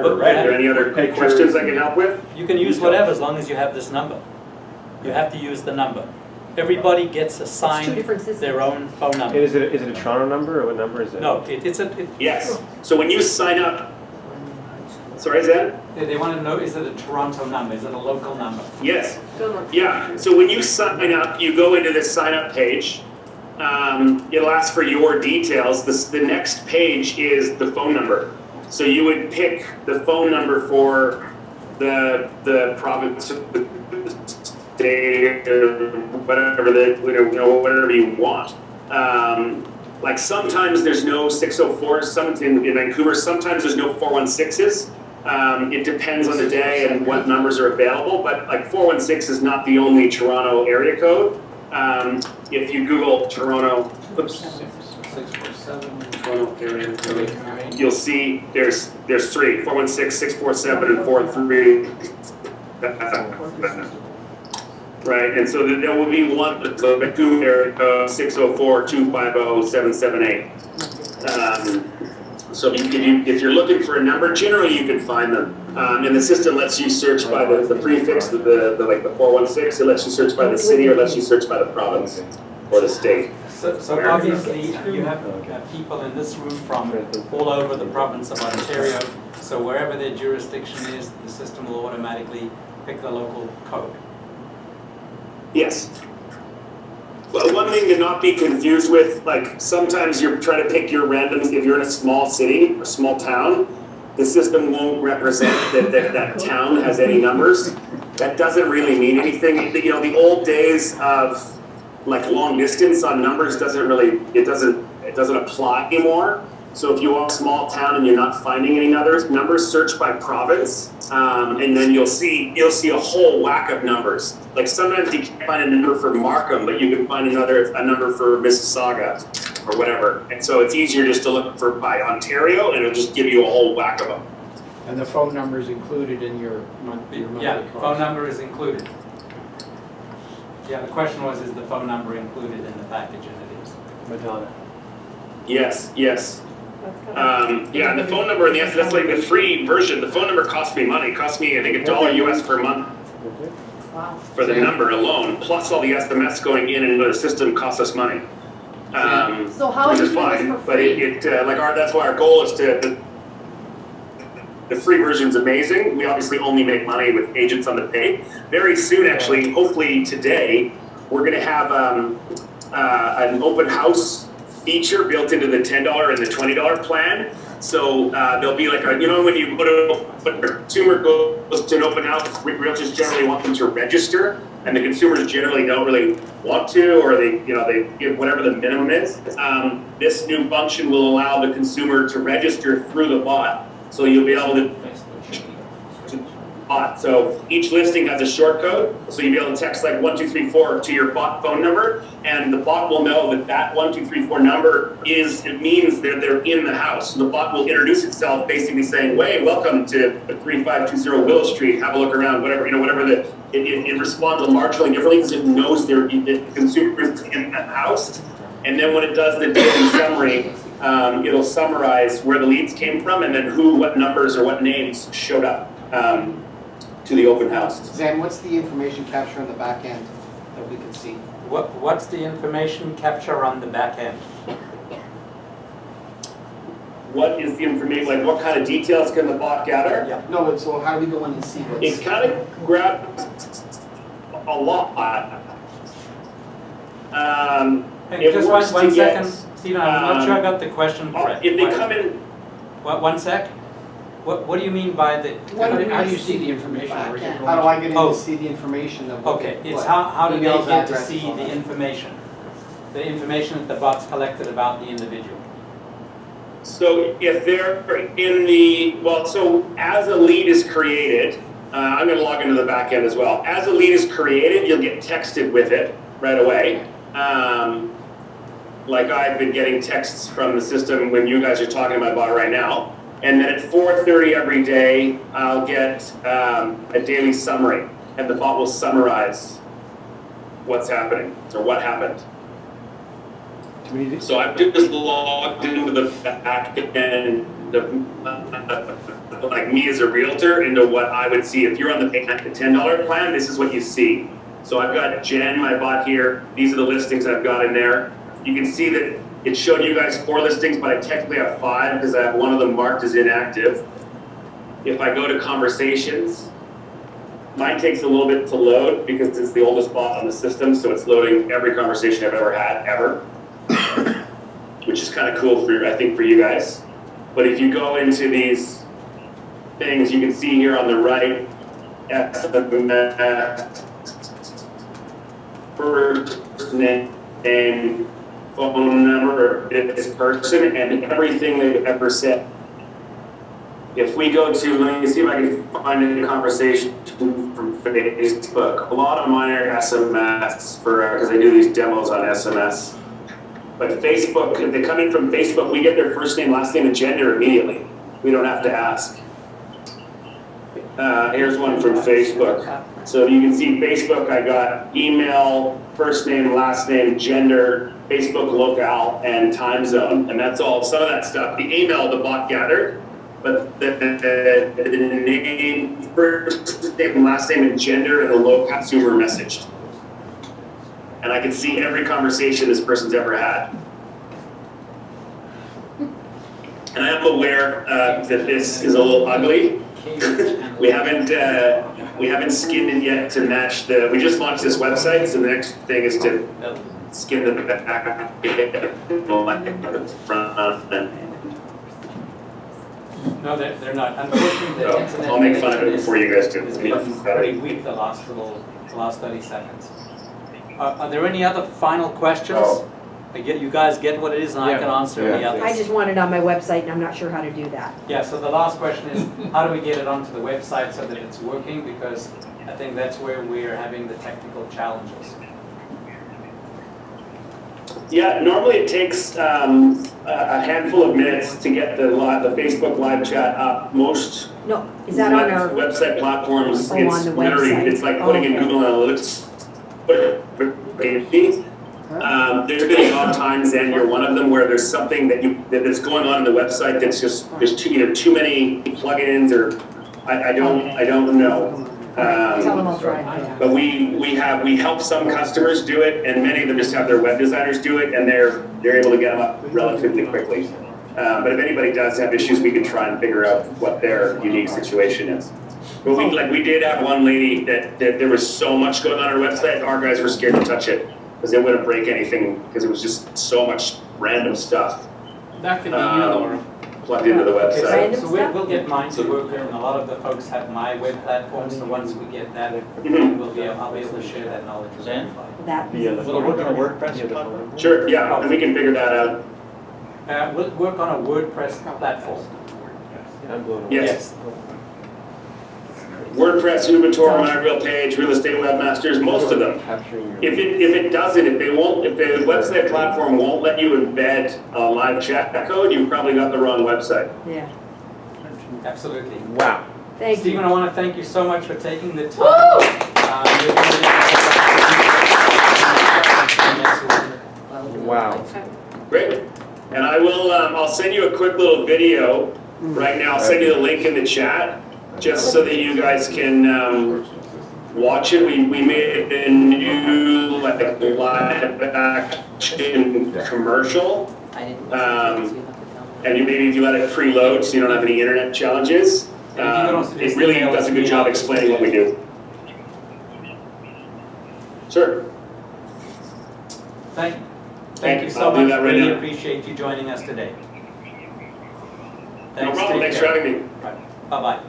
Right, are there any other questions I can help with? You can use whatever as long as you have this number. You have to use the number. Everybody gets assigned their own phone number. Is it a Toronto number, or what number is it? No, it's a. Yes, so when you sign up, sorry, Zed? They want to know, is it a Toronto number? Is it a local number? Yes, yeah, so when you sign up, you go into this sign up page. It'll ask for your details. The next page is the phone number. So you would pick the phone number for the province, state, or whatever whatever you want. Like sometimes there's no 604. In Vancouver, sometimes there's no 416s. It depends on the day and what numbers are available. But like 416 is not the only Toronto area code. If you Google Toronto, 647. Toronto area code, you'll see there's 3, 416, 647, and 43. Right, and so there will be one that's a Vancouver area code 604-250-778. So if you're looking for a number, generally you can find them. And the system lets you search by the prefix, like the 416. It lets you search by the city, or lets you search by the province or the state. So obviously you have people in this room from all over the province of Ontario. So wherever their jurisdiction is, the system will automatically pick the local code. Yes. Well, one thing to not be confused with, like sometimes you're trying to pick your randoms. If you're in a small city or small town, the system won't represent that town has any numbers. That doesn't really mean anything. You know, the old days of like long distance on numbers doesn't apply anymore. So if you are a small town and you're not finding any numbers, search by province, and then you'll see a whole whack of numbers. Like sometimes you can't find a number for Markham, but you can find a number for Mississauga or whatever. And so it's easier just to look for by Ontario, and it'll just give you a whole whack of them. And the phone number is included in your monthly Yeah, cost? phone number is included. Yeah, the question was, is the phone number included in the package, and it is. Madonna. Yes. Yeah, and the phone number, that's like the free version. The phone number cost me money. It cost me, I think, $1 US per month for the number alone, plus all the SMS going in and into the system costs us money. So how which is is it fine, for but free? that's why our goal is the free version's amazing. We obviously only make money with agents on the pay. Very soon, actually, hopefully today, we're going to have an open house feature built into the $10 and the $20 plan. So there'll be like when you go to a consumer goes to an open house, realtors generally want them to register, and the consumers generally don't really want to, or they give whatever the minimum is. This new function will allow the consumer to register through the bot. So you'll be able to bot. So each listing has a short code, so you'll be able to text like 1234 to your bot phone number, and the bot will know that 1234 number means that they're in the house. So the bot will introduce itself, basically saying, "Hey, welcome to 3520 Willow Street. Have a look around." Whatever it responds marginally differently because it knows the consumer is in the house, and then when it does the daily summary, it'll summarize where the leads came from and then what numbers or what names showed up to the open house. Zan, what's the information capture on the back end that we can see? What's the information capture on the back end? What is the information, like what kind of details can the bot gather? Yeah. No, so how do we go in and see what's... It kind of grabs a lot. Hey, just one second, Stephen, I'm not sure I got the question correct. If they come in... One sec. What do you mean by the... How do you see the information? Back end. How do I get in to see the information of what... Okay, it's how do they emails, get to addresses, see all the that? information? The information that the bot's collected about the individual. So if they're so as a lead is created, I'm going to log into the back end as well. As a lead is created, you'll get texted with it right away. Like I've been getting texts from the system when you guys are talking about bot right now. And then at 4:30 every day, I'll get a daily summary, and the bot will summarize what's happening or what happened. So I've just logged into the back end of like me as a realtor into what I would see. If you're on the $10 plan, this is what you see. So I've got Jen, my bot here. These are the listings I've got in there. You can see that it showed you guys 4 listings, but I technically have 5 because I have one of them marked as inactive. If I go to conversations, mine takes a little bit to load because it's the oldest bot on the system, so it's loading every conversation I've ever had, ever, which is kind of cool for, I think, for you guys. But if you go into these things, you can see here on the right, first name, phone number of this person, and everything they've ever said. If we go to, let me see if I can find a conversation from Facebook. A lot of mine are SMS because I do these demos on SMS. But Facebook, if they come in from Facebook, we get their first name, last name, and gender immediately. We don't have to ask. Here's one from Facebook. So you can see Facebook, I got email, first name, last name, gender, Facebook locale, and time zone. And that's all, some of that stuff. The email, the bot gathered. But the name, first name, last name, and gender, and the local consumer messaged. And I can see every conversation this person's ever had. And I am aware that this is a little ugly. we haven't skinned it yet to match the. We just launched this website, so the next thing is to skin the back, front. No, they're not. Unfortunately, the internet. I'll make fun of it before you guys do. It's been pretty weak the last 30 seconds. Are there any other final questions? Oh. You guys get what it is, and I can answer any others. I just want it on my website, and I'm not sure how to do that. Yeah, so the last question is, how do we get it onto the website so that it's working? Because I think that's where we're having the technical challenges. Yeah, normally it takes a handful of minutes to get the Facebook live chat up. Most No, is that on our, website platforms, Oh, it's on the literally, website. it's like putting in Okay. Google Analytics. There's been odd times, and you're one of them, where there's something that's going on in the website that's just, there's either too many plugins or I don't know. tell them I'll try. But we help some customers do it, and many of them just have their web designers do it, and they're able to get them up relatively quickly. But if anybody does have issues, we can try and figure out what their unique situation is. But we did have one lady that there was so much going on her website, our guys were scared to touch it because they wouldn't break anything because it was just so much random stuff That could be you, Laura. plugged into the Okay, website. Random so stuff? we'll get mine to work, and a lot of the folks have my web platforms, so once we get that, Mhm. I'll be able to share that knowledge with Zen? everybody. That. Will it work on a WordPress platform? Sure, yeah, and we can figure that out. We'll work on a WordPress platform. I'm blown away. Yes. WordPress, Ubitor, My Real Page, Real Estate Webmasters, most of them. Capturing your. If it doesn't, if the website platform won't let you embed a live chat code, you've probably got the wrong website. Yeah, Absolutely. Wow. thank Stephen, you. I want to thank you so much for taking the time. Woo! You're gonna be- Wow. Great. And I will, I'll send you a quick little video right now. I'll send you the link in the chat, just so that you guys can watch it. We made a new like live action commercial. And maybe if you let it preload so you don't have any internet challenges, it really does a good job explaining what we do. Sure. Thank you so I'll do much. that right Really now. appreciate you joining us today. No problem. Thanks for having me. Bye-bye.